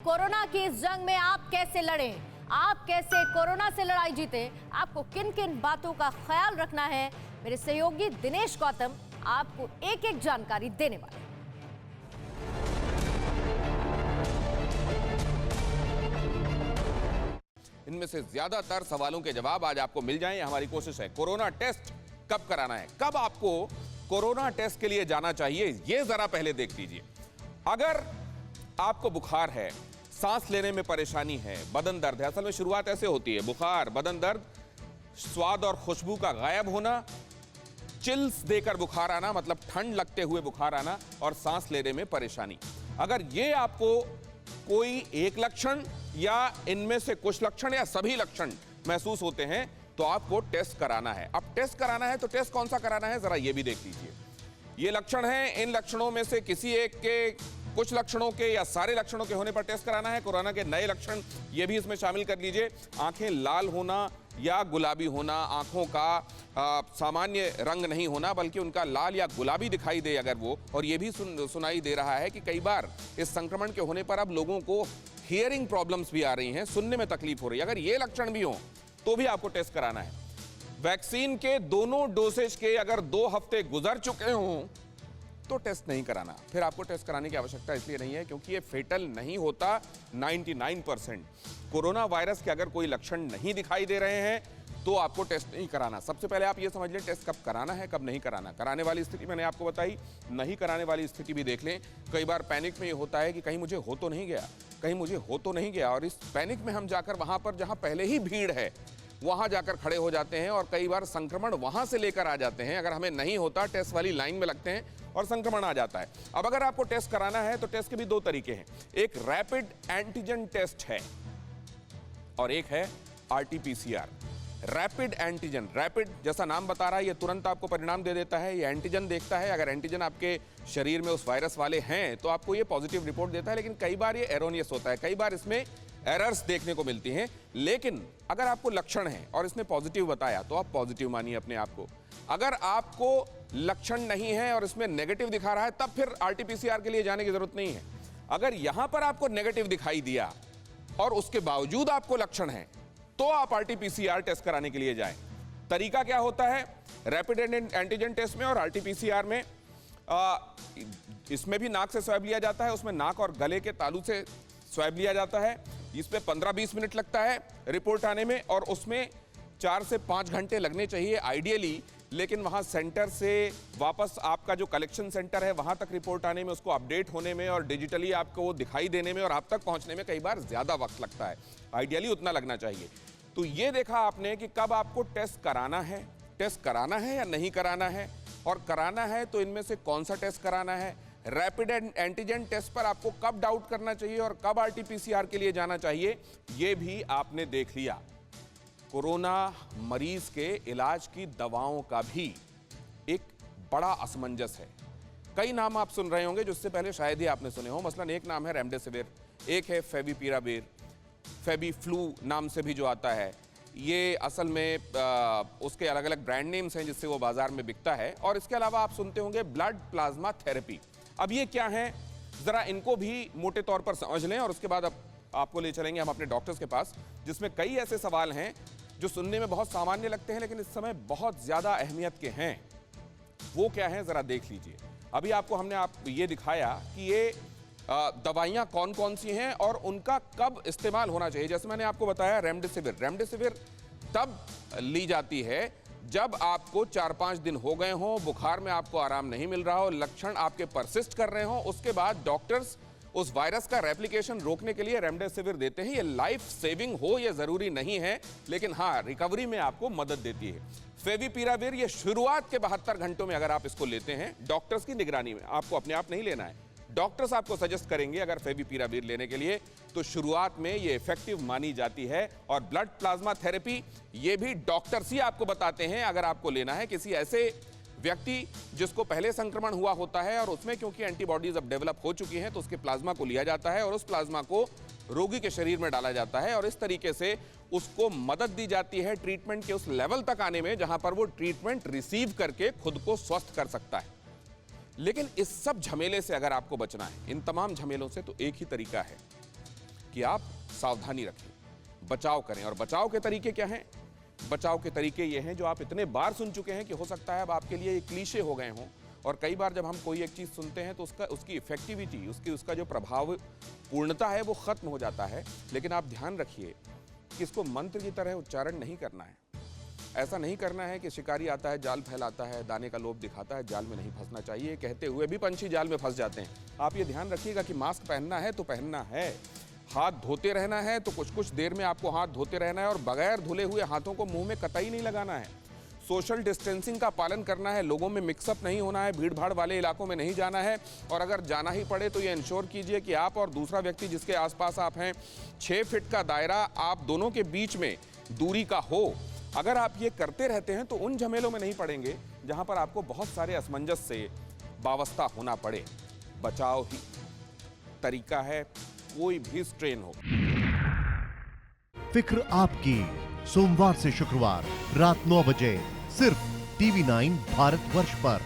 Corona की इस जंग में आप कैसे लड़ें, आप कैसे कोरोना से लड़ाई जीते, आपको किन किन बातों का ख्याल रखना है, मेरे सहयोगी दिनेश गौतम आपको एक एक जानकारी देने वाले। इनमें से ज्यादातर सवालों के जवाब आज आपको मिल जाएं, हमारी कोशिश है। कोरोना टेस्ट कब कराना है, कब आपको कोरोना टेस्ट के लिए जाना चाहिए, यह जरा पहले देख लीजिए। अगर आपको बुखार है, सांस लेने में परेशानी है, बदन दर्द है, असल में शुरुआत ऐसे होती है, बुखार, बदन दर्द, स्वाद और खुशबू का गायब होना, चिल्स देकर बुखार आना, मतलब ठंड लगते हुए बुखार आना, और सांस लेने में परेशानी। अगर ये आपको कोई एक लक्षण या इनमें से कुछ लक्षण या सभी लक्षण महसूस होते हैं तो आपको टेस्ट कराना है। अब टेस्ट कराना है तो टेस्ट कौन सा कराना है, जरा ये भी देख लीजिए। ये लक्षण हैं, इन लक्षणों में से किसी एक के, कुछ लक्षणों के या सारे लक्षणों के होने पर टेस्ट कराना है। कोरोना के नए लक्षण ये भी इसमें शामिल कर लीजिए। आंखें लाल होना या गुलाबी होना, आंखों का सामान्य रंग नहीं होना बल्कि उनका लाल या गुलाबी दिखाई दे अगर वो, और ये भी सुनाई दे रहा है कि कई बार इस संक्रमण के होने पर अब लोगों को हियरिंग प्रॉब्लम्स भी आ रही हैं, सुनने में तकलीफ हो रही है, अगर ये लक्षण भी हो तो भी आपको टेस्ट कराना है। वैक्सीन के दोनों डोसेज के अगर 2 हफ्ते गुजर चुके हों तो टेस्ट नहीं कराना। फिर आपको टेस्ट कराने की आवश्यकता इसलिए नहीं है क्योंकि ये फेटल नहीं होता 99%। कोरोना वायरस के अगर कोई लक्षण नहीं दिखाई दे रहे हैं तो आपको टेस्ट नहीं कराना। सबसे पहले आप ये समझ लें टेस्ट कब कराना है, कब नहीं कराना। कराने वाली स्थिति मैंने आपको बताई, नहीं कराने वाली स्थिति भी देख लें। कई बार पैनिक में ये होता है कि कहीं मुझे हो तो नहीं गया, कहीं मुझे हो तो नहीं गया, और इस पैनिक में हम जाकर वहां पर जहां पहले ही भीड़ है वहां जाकर खड़े हो जाते हैं और कई बार संक्रमण वहां से लेकर आ जाते हैं। अगर हमें नहीं होता, टेस्ट वाली लाइन में लगते हैं और संक्रमण आ जाता है। अब अगर आपको टेस्ट कराना है तो टेस्ट के भी 2 तरीके हैं, एक रैपिड एंटीजन टेस्ट है और एक है आरटीपीसीआर। रैपिड एंटीजन, रैपिड जैसा नाम बता रहा है, ये तुरंत आपको परिणाम दे देता है। ये एंटीजन देखता है, अगर एंटीजन आपके शरीर में उस वायरस वाले हैं तो आपको ये पॉजिटिव रिपोर्ट देता है, लेकिन कई बार ये एरोनियस होता है, कई बार इसमें एरर्स देखने को मिलती हैं। लेकिन अगर आपको लक्षण है और इसने पॉजिटिव बताया तो आप पॉजिटिव मानिए अपने आप को। अगर आपको लक्षण नहीं है और इसमें नेगेटिव दिखा रहा है तब फिर आरटीपीसीआर के लिए जाने की जरूरत नहीं है। अगर यहां पर आपको नेगेटिव दिखाई दिया और उसके बावजूद आपको लक्षण है तो आप आरटीपीसीआर टेस्ट कराने के लिए जाएं। तरीका क्या होता है रैपिड एंटीजन टेस्ट में और आरटीपीसीआर में? इसमें भी नाक से स्वैब लिया जाता है, उसमें नाक और गले के तालू से स्वैब लिया जाता है। इसमें 15-20 मिनट लगता है रिपोर्ट आने में और उसमें 4 से 5 घंटे लगने चाहिए आइडियली, लेकिन वहां सेंटर से वापस आपका जो कलेक्शन सेंटर है वहां तक रिपोर्ट आने में, उसको अपडेट होने में और डिजिटली आपको वो दिखाई देने में और आप तक पहुंचने में कई बार ज्यादा वक्त लगता है। आइडियली उतना लगना चाहिए। तो ये देखा आपने कि कब आपको टेस्ट कराना है, टेस्ट कराना है या नहीं कराना है, और कराना है तो इनमें से कौन सा टेस्ट कराना है। रैपिड एंटीजन टेस्ट पर आपको कब डाउट करना चाहिए और कब आरटीपीसीआर के लिए जाना चाहिए, ये भी आपने देख लिया। कोरोना मरीज के इलाज की दवाओं का भी एक बड़ा असमंजस है। कई नाम आप सुन रहे होंगे जिससे पहले शायद ही आपने सुने हो। मसलन एक नाम है रेमडेसिविर, एक है फेविपिराविर, फेविफ्लू नाम से भी जो आता है। ये असल में उसके अलग अलग ब्रांड नेम्स हैं जिससे वो बाजार में बिकता है। और इसके अलावा आप सुनते होंगे ब्लड प्लाज्मा थेरेपी। अब ये क्या है, जरा इनको भी मोटे तौर पर समझ लें और उसके बाद अब आपको ले चलेंगे हम अपने डॉक्टर्स के पास, जिसमें कई ऐसे सवाल हैं जो सुनने में बहुत सामान्य लगते हैं लेकिन इस समय बहुत ज्यादा अहमियत के हैं। वो क्या है जरा देख लीजिए। अभी आपको हमने ये दिखाया कि ये दवाइयां कौन कौन सी हैं और उनका कब इस्तेमाल होना चाहिए। जैसे मैंने आपको बताया रेमडेसिविर, रेमडेसिविर तब ली जाती है जब आपको 4-5 दिन हो गए हों, बुखार में आपको आराम नहीं मिल रहा हो, लक्षण आपके परसिस्ट कर रहे हों, उसके बाद डॉक्टर्स उस वायरस का रेप्लिकेशन रोकने के लिए रेमडेसिविर देते हैं। ये लाइफ सेविंग हो ये जरूरी नहीं है, लेकिन हाँ रिकवरी में आपको मदद देती है। फेविपिराविर ये शुरुआत के 72 घंटों में अगर आप इसको लेते हैं डॉक्टर्स की निगरानी में, आपको अपने आप नहीं लेना है, डॉक्टर्स आपको सजेस्ट करेंगे अगर फेविपिराविर लेने के लिए, तो शुरुआत में ये इफेक्टिव मानी जाती है। और ब्लड प्लाज्मा थेरेपी ये भी डॉक्टर्स ही आपको बताते हैं अगर आपको लेना है। किसी ऐसे व्यक्ति जिसको पहले संक्रमण हुआ होता है और उसमें क्योंकि एंटीबॉडीज अब डेवलप हो चुकी हैं तो उसके प्लाज्मा को लिया जाता है और उस प्लाज्मा को रोगी के शरीर में डाला जाता है और इस तरीके से उसको मदद दी जाती है ट्रीटमेंट के उस लेवल तक आने में जहां पर वो ट्रीटमेंट रिसीव करके खुद को स्वस्थ कर सकता है। लेकिन इस सब झमेले से अगर आपको बचना है, इन तमाम झमेलों से, तो एक ही तरीका है, कि आप सावधानी रखें, बचाव करें। और बचाव के तरीके क्या हैं? बचाव के तरीके ये हैं जो आप इतने बार सुन चुके हैं कि हो सकता है अब आपके लिए ये क्लीशे हो गए हों। और कई बार जब हम कोई एक चीज़ सुनते हैं तो उसकी इफेक्टिविटी, उसका जो प्रभाव पूर्णता है वो खत्म हो जाता है। लेकिन आप ध्यान रखिए कि इसको मंत्र की तरह उच्चारण नहीं करना है। ऐसा नहीं करना है कि शिकारी आता है, जाल फैलाता है, दाने का लोभ दिखाता है, जाल में नहीं फंसना चाहिए, कहते हुए भी पंछी जाल में फंस जाते हैं। आप ये ध्यान रखिएगा कि मास्क पहनना है तो पहनना है, हाथ धोते रहना है तो कुछ कुछ देर में आपको हाथ धोते रहना है और बगैर धुले हुए हाथों को मुंह में कतई नहीं लगाना है। सोशल डिस्टेंसिंग का पालन करना है, लोगों में मिक्सअप नहीं होना है, भीड़ भाड़ वाले इलाकों में नहीं जाना है। और अगर जाना ही पड़े तो ये इंश्योर कीजिए कि आप और दूसरा व्यक्ति जिसके आसपास आप हैं, 6 फीट का दायरा आप दोनों के बीच में दूरी का हो। अगर आप ये करते रहते हैं तो उन झमेलों में नहीं पड़ेंगे जहां पर आपको बहुत सारे असमंजस से वाबस्ता होना पड़े। बचाव ही तरीका है, कोई भी स्ट्रेन हो। फिक्र आपकी, सोमवार से शुक्रवार रात 9 बजे सिर्फ TV9 भारतवर्ष पर।